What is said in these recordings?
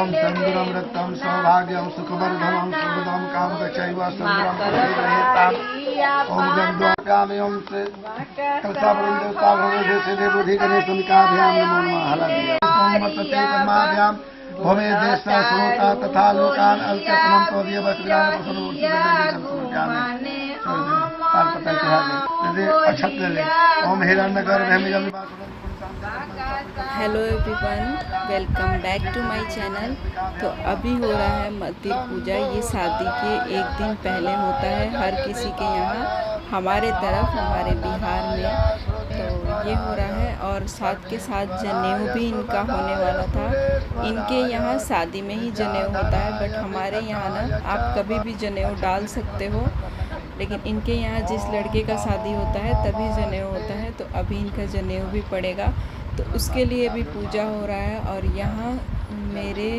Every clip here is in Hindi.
ओम सिंदूरम रक्तम सौभाग्यम सुखवर्धनम सुभदम कामदक्षैव सिंदूरम प्रतीकरेताम ओम गंधकामयम से कलसावरम देवता भगवते सिद्धि बुद्धि गणेश निकाभ्याम नमो नमः हलादिया ओम मतते परमाभ्याम भवे देश श्रोता तथा लोकान अल्पतमम तोदिय वस्त्रान प्रसन्नमूर्ति बंदे पाल पता चढ़ा दे अक्षत ले ओम हिरण्यगर भैमियम। Hello everyone, welcome back to my channel. तो अभी हो रहा है मंदिर पूजा। ये शादी के एक दिन पहले होता है हर किसी के यहाँ, हमारे तरफ हमारे बिहार में तो ये हो रहा है। और साथ के साथ जनेऊ भी इनका होने वाला था। इनके यहाँ शादी में ही जनेऊ होता है, बट हमारे यहाँ ना आप कभी भी जनेऊ डाल सकते हो, लेकिन इनके यहाँ जिस लड़के का शादी होता है तभी जनेऊ होता है। तो अभी इनका जनेऊ भी पड़ेगा, तो उसके लिए भी पूजा हो रहा है। और यहाँ मेरे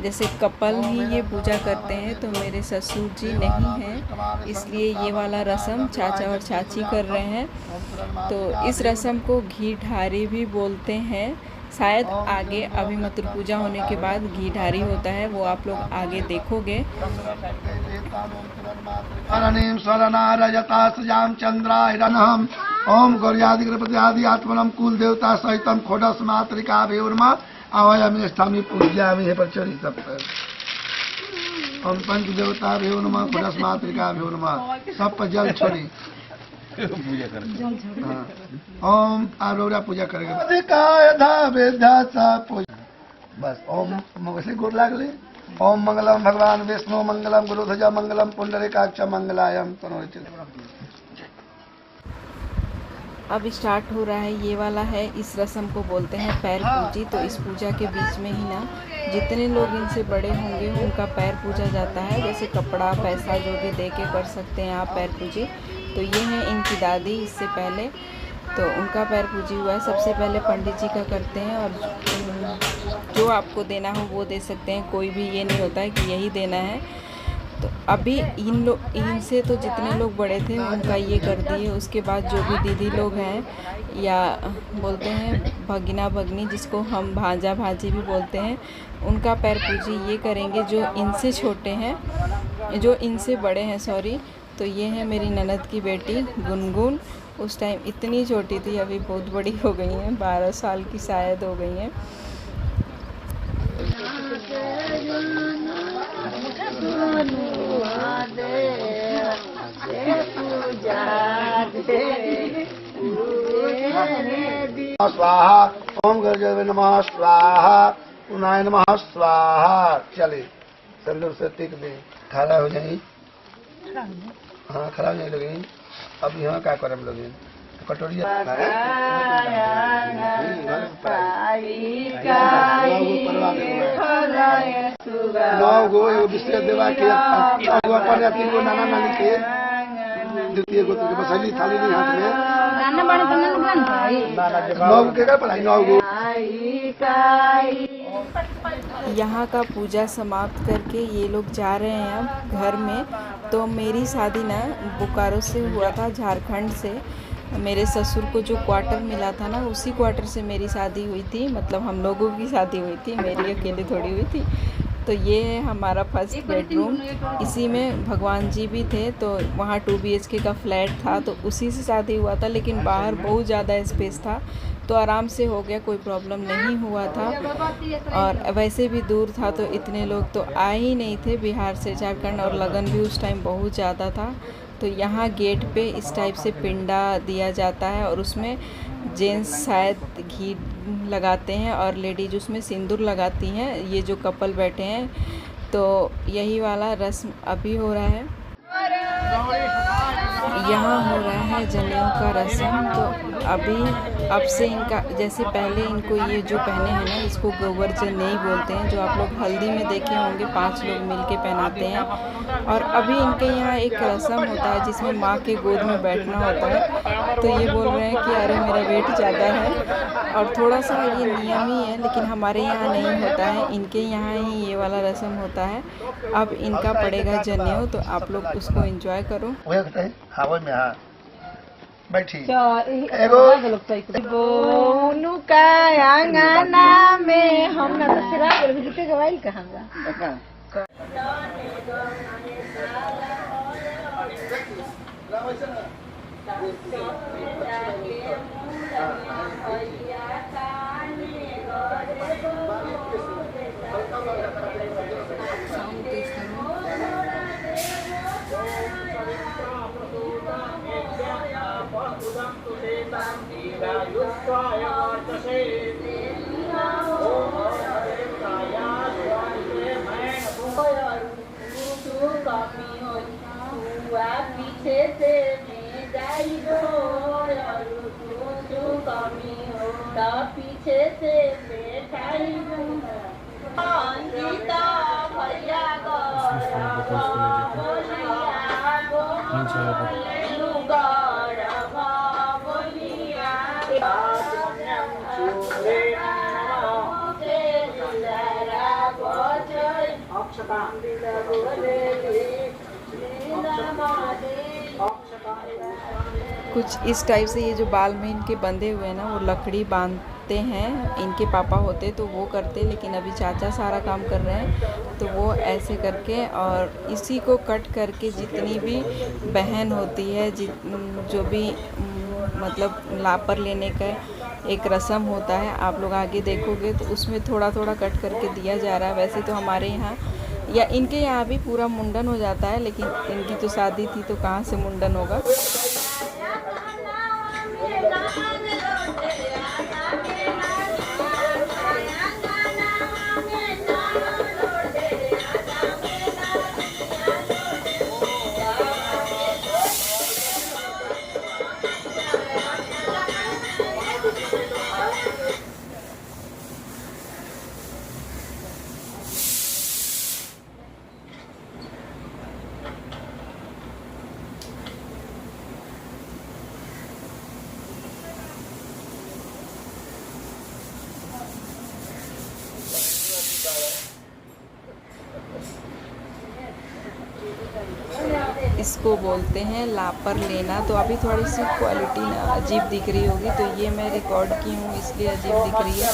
जैसे कपल ही ये पूजा करते हैं, तो मेरे ससुर जी नहीं हैं, इसलिए ये वाला रस्म चाचा और चाची कर रहे हैं। तो इस रस्म को घी ढारी भी बोलते हैं। शायद आगे अभी मतलब पूजा होने के बाद घी ढारी होता है, वो आप लोग आगे देखोगे। ओम गौर्यादि गणपति आदि आत्मनम कुल देवता सहितम खोडस मातृका भेर्मा आवायामि स्थामी पूज्यामि हे परचरी सब। ओम पंच देवता भेव नमः खोडस मातृका भेव नमः सब पर जल छोड़ी पूजा कर। ओम आरोरा पूजा करेंगे बस। ओम वैसे गोर लागले। ओम मंगलम भगवान विष्णु मंगलम गुरुध्वज मंगलम पुंडरीकाक्ष मंगलायम तनोचित। अब स्टार्ट हो रहा है, ये वाला है, इस रस्म को बोलते हैं पैर पूजी। तो इस पूजा के बीच में ही ना जितने लोग इनसे बड़े होंगे उनका पैर पूजा जाता है। जैसे कपड़ा पैसा जो भी दे के कर सकते हैं आप पैर पूजी। तो ये है इनकी दादी, इससे पहले तो उनका पैर पूजी हुआ है। सबसे पहले पंडित जी का करते हैं, और जो आपको देना हो वो दे सकते हैं, कोई भी ये नहीं होता है कि यही देना है। तो अभी इनसे तो जितने लोग बड़े थे उनका ये कर दिए। उसके बाद जो भी दीदी लोग हैं या बोलते हैं भगिना भगनी, जिसको हम भांजा भांजी भी बोलते हैं, उनका पैर पूजी ये करेंगे जो इनसे छोटे हैं, जो इनसे बड़े हैं सॉरी। तो ये है मेरी ननद की बेटी गुनगुन। उस टाइम इतनी छोटी थी, अभी बहुत बड़ी हो गई हैं, 12 साल की शायद हो गई हैं। स्वाहा ओम गजवे नमः स्वाहा उनाय नमः स्वाहा। चले सिंदूर से टिक दे, खड़ा हो जाए। हाँ खड़ा हो जाए लोग। अब यहाँ क्या करें लोग, कटोरिया नौ गो एगो विशेष देवा के अपन तीन गो नाना नानी के द्वितीय गो के बसैली थाली नहीं हाथ में नौ गो के पढ़ाई 9 गो। यहाँ का पूजा समाप्त करके ये लोग जा रहे हैं अब घर में। तो मेरी शादी ना बोकारो से हुआ था, झारखंड से। मेरे ससुर को जो क्वार्टर मिला था ना, उसी क्वार्टर से मेरी शादी हुई थी। मतलब हम लोगों की शादी हुई थी, मेरी अकेले थोड़ी हुई थी। तो ये है हमारा फर्स्ट बेडरूम। इसी में भगवान जी भी थे। तो वहाँ 2 BHK का फ्लैट था, तो उसी से शादी हुआ था। लेकिन बाहर बहुत ज़्यादा स्पेस था, तो आराम से हो गया, कोई प्रॉब्लम नहीं हुआ था। और वैसे भी दूर था, तो इतने लोग तो आए ही नहीं थे बिहार से, झारखंड। और लगन भी उस टाइम बहुत ज़्यादा था। तो यहाँ गेट पे इस टाइप से पिंडा दिया जाता है, और उसमें जेंट्स शायद घी लगाते हैं और लेडीज उसमें सिंदूर लगाती हैं। ये जो कपल बैठे हैं, तो यही वाला रस्म अभी हो रहा है। यहाँ हो रहा है जनेऊ का रस्म। तो अब से इनका, जैसे पहले इनको ये जो पहने हैं ना, इसको गोबर जनेऊ बोलते हैं, जो आप लोग हल्दी में देखे होंगे 5 लोग मिलके पहनाते हैं। और अभी इनके यहाँ एक रस्म होता है जिसमें माँ के गोद में बैठना होता है। तो ये बोल रहे हैं कि अरे मेरा वेट ज़्यादा है, और थोड़ा सा ये नियम ही है, लेकिन हमारे यहाँ नहीं होता है, इनके यहाँ ही ये वाला रस्म होता है। अब इनका पड़ेगा जनेऊ, तो आप लोग उसको एंजॉय करो। हवा में हाँ बैठी एगो बोनु का अंगना में हम ना दूसरा गीत गवाई कहांगा पीछे से पीछे से कुछ इस टाइप से ये जो बाल में इनके बंधे हुए हैं ना, वो लकड़ी बांधते हैं, इनके पापा होते तो वो करते, लेकिन अभी चाचा सारा काम कर रहे हैं। तो वो ऐसे करके और इसी को कट करके जितनी भी बहन होती है, जो भी मतलब लापर लेने का एक रस्म होता है, आप लोग आगे देखोगे तो उसमें थोड़ा थोड़ा कट करके दिया जा रहा है। वैसे तो हमारे यहाँ या इनके यहाँ भी पूरा मुंडन हो जाता है, लेकिन इनकी तो शादी थी तो कहाँ से मुंडन होगा। इसको बोलते हैं लापर लेना। तो अभी थोड़ी सी क्वालिटी ना अजीब दिख रही होगी, तो ये मैं रिकॉर्ड की हूँ इसलिए अजीब दिख रही है।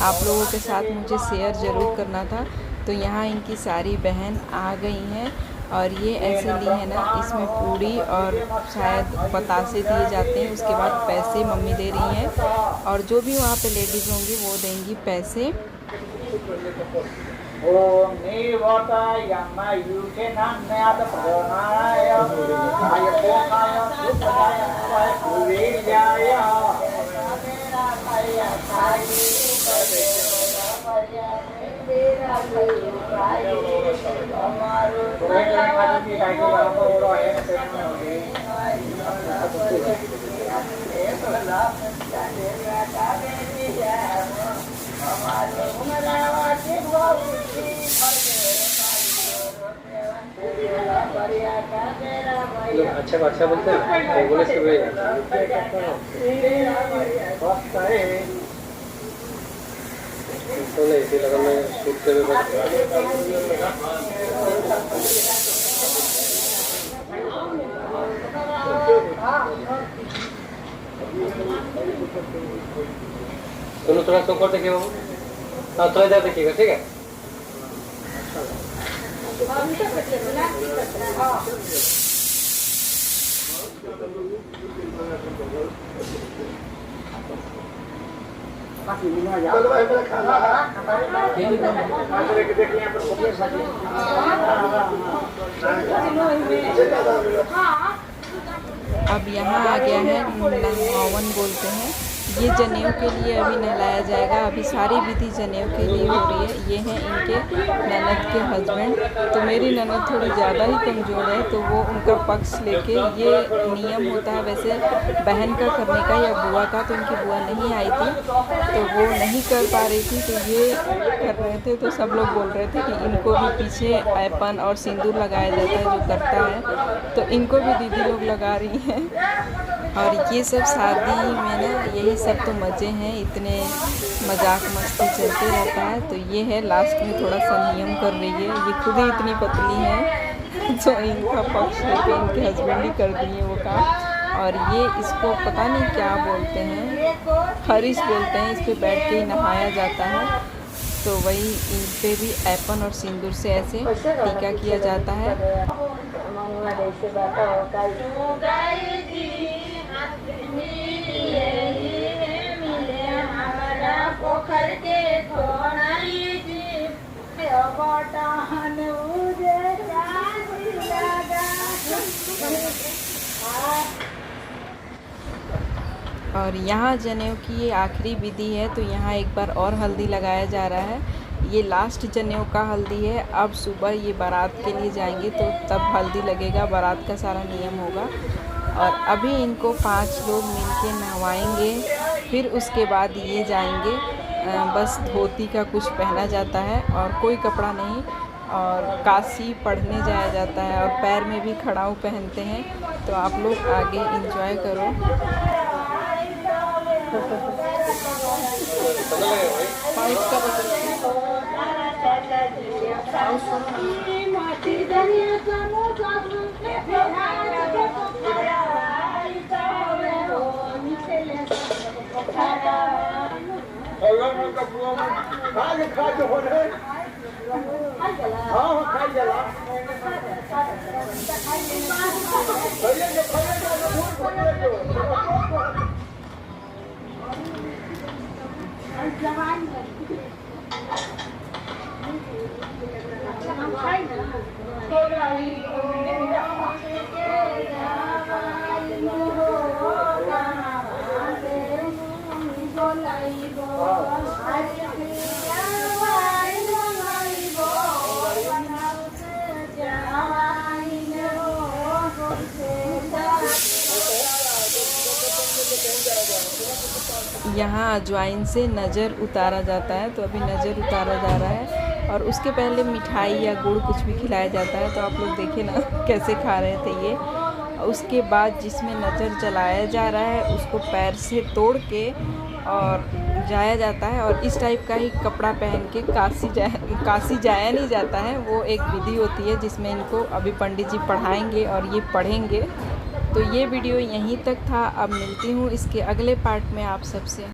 आप लोगों के साथ मुझे शेयर ज़रूर करना था। तो यहाँ इनकी सारी बहन आ गई हैं और ये ऐसे ली है ना, इसमें पूड़ी और शायद बतासे दिए जाते हैं। उसके बाद पैसे मम्मी दे रही हैं और जो भी वहाँ पे लेडीज़ होंगी वो देंगी पैसे। ओम निवताय मायुके नान्याद प्रणाय आयपोनाय सुपनाय कुलेयाय मेरा भैया साई मेरा भैया हमारो तुम्हें खाती थी टाइगर वाला को और है ना होगी ये तो लाभ जाने का बेटी है हमारे उमरावा के बाबूजी अच्छा बोलते हैं बोले से वे तो नहीं इसी लगन में शूट के भी दोनों थोड़ा सो करते क्या हाँ थोड़ा इधर देखिएगा ठीक है। अब यहाँ आ गया है नहावन बोलते हैं। ये जनेऊ के लिए अभी नहलाया जाएगा। अभी सारी विधि जनेऊ के लिए हो रही है। ये हैं इनके ननद के हस्बैंड। तो मेरी ननद थोड़ी ज़्यादा ही कमज़ोर है, तो वो उनका पक्ष लेके, ये नियम होता है वैसे बहन का करने का या बुआ का, तो इनकी बुआ नहीं आई थी तो वो नहीं कर पा रही थी, तो ये कर रहे थे। तो सब लोग बोल रहे थे कि इनको भी पीछे ऐपन और सिंदूर लगाया जाता है जो करता है, तो इनको भी दीदी लोग लगा रही हैं। और ये सब शादी में ना यही सब तो मज़े हैं, इतने मजाक मस्ती चलते रहता है। तो ये है लास्ट में थोड़ा सा नियम कर रही है। ये खुद ही इतनी पतली है तो इनका पक्ष लेके इनके हस्बैंड ही कर दिए वो काम। और ये इसको पता नहीं क्या बोलते हैं, हरीश बोलते हैं। इस पे बैठ के ही नहाया जाता है। तो वही इन पे भी ऐपन और सिंदूर से ऐसे टीका किया जाता है। और यहाँ जनेऊ की ये आखिरी विधि है, तो यहाँ एक बार और हल्दी लगाया जा रहा है। ये लास्ट जनेऊ का हल्दी है। अब सुबह ये बारात के लिए जाएंगे तो तब हल्दी लगेगा, बारात का सारा नियम होगा। और अभी इनको 5 लोग मिलके नहवाएंगे, फिर उसके बाद ये जाएंगे। बस धोती का कुछ पहना जाता है और कोई कपड़ा नहीं, और काशी पढ़ने जाया जाता है और पैर में भी खड़ाऊ पहनते हैं। तो आप लोग आगे एंजॉय करो। यहाँ अजवाइन से नज़र उतारा जाता है, तो अभी नज़र उतारा जा रहा है। और उसके पहले मिठाई या गुड़ कुछ भी खिलाया जाता है। तो आप लोग देखिए ना कैसे खा रहे थे ये। उसके बाद जिसमें नज़र जलाया जा रहा है उसको पैर से तोड़ के और जाया जाता है। और इस टाइप का ही कपड़ा पहन के काशी जाया नहीं जाता है। वो एक विधि होती है जिसमें इनको अभी पंडित जी पढ़ाएंगे और ये पढ़ेंगे। तो ये वीडियो यहीं तक था। अब मिलती हूँ इसके अगले पार्ट में आप सबसे।